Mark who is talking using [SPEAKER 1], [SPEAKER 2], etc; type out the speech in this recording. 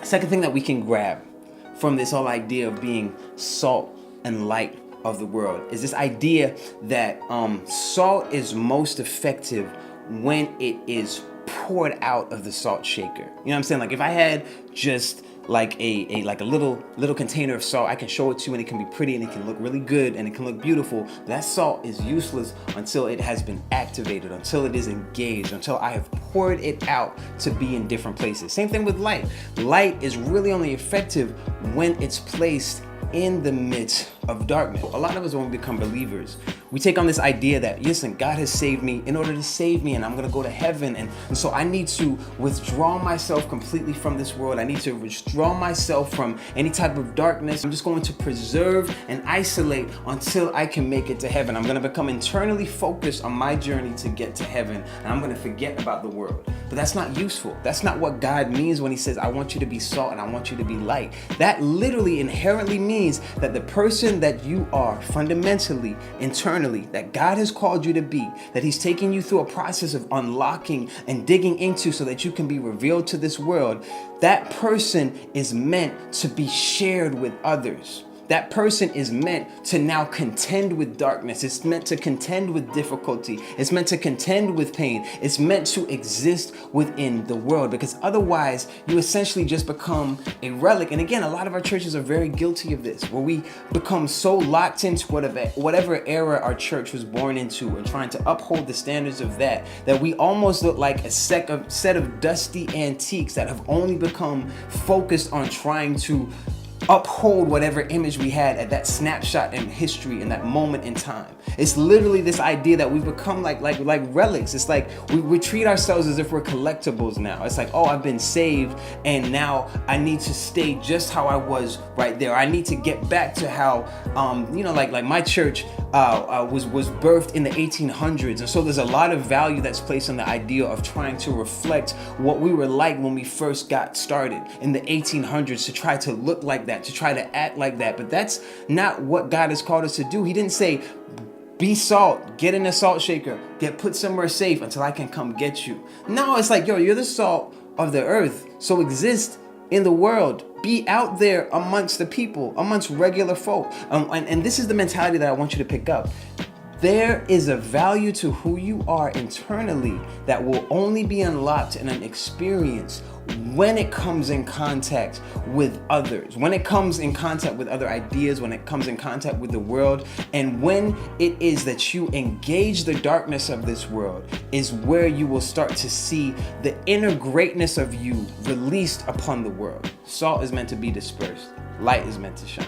[SPEAKER 1] Second thing that we can grab from this whole idea of being salt and light of the world is this idea that salt is most effective when it is poured out of the salt shaker. You know what I'm saying? Like if I had just like a little container of salt, I can show it to you and it can be pretty and it can look really good and it can look beautiful. That salt is useless until it has been activated, until it is engaged, until I have poured it out to be in different places. Same thing with light. Light is really only effective when it's placed in the midst of darkness. A lot of us, when we become believers, we take on this idea that, listen, God has saved me in order to save me and I'm gonna go to heaven. And so I need to withdraw myself completely from this world. I need to withdraw myself from any type of darkness. I'm just going to preserve and isolate until I can make it to heaven. I'm gonna become internally focused on my journey to get to heaven, and I'm gonna forget about the world. But that's not useful. That's not what God means when he says, I want you to be salt and I want you to be light. That literally inherently means that the person that you are fundamentally, internally, that God has called you to be, that he's taking you through a process of unlocking and digging into so that you can be revealed to this world, that person is meant to be shared with others. That person is meant to now contend with darkness. It's meant to contend with difficulty. It's meant to contend with pain. It's meant to exist within the world, because otherwise you essentially just become a relic. And again, a lot of our churches are very guilty of this, where we become so locked into whatever era our church was born into and trying to uphold the standards of that we almost look like a set of dusty antiques that have only become focused on trying to uphold whatever image we had at that snapshot in history, in that moment in time. It's literally this idea that we've become like relics. It's like we treat ourselves as if we're collectibles now. It's like, oh, I've been saved and now I need to stay just how I was right there. I need to get back to how, like my church was birthed in the 1800s. And so there's a lot of value that's placed on the idea of trying to reflect what we were like when we first got started in the 1800s, to try to look like that, to try to act like that. But that's not what God has called us to do. He didn't say, be salt, get in a salt shaker, get put somewhere safe until I can come get you. No, it's like, yo, you're the salt of the earth, so exist in the world. Be out there amongst the people, amongst regular folk. And this is the mentality that I want you to pick up. There is a value to who you are internally that will only be unlocked in an experience when it comes in contact with others, when it comes in contact with other ideas, when it comes in contact with the world, and when it is that you engage the darkness of this world is where you will start to see the inner greatness of you released upon the world. Salt is meant to be dispersed. Light is meant to shine.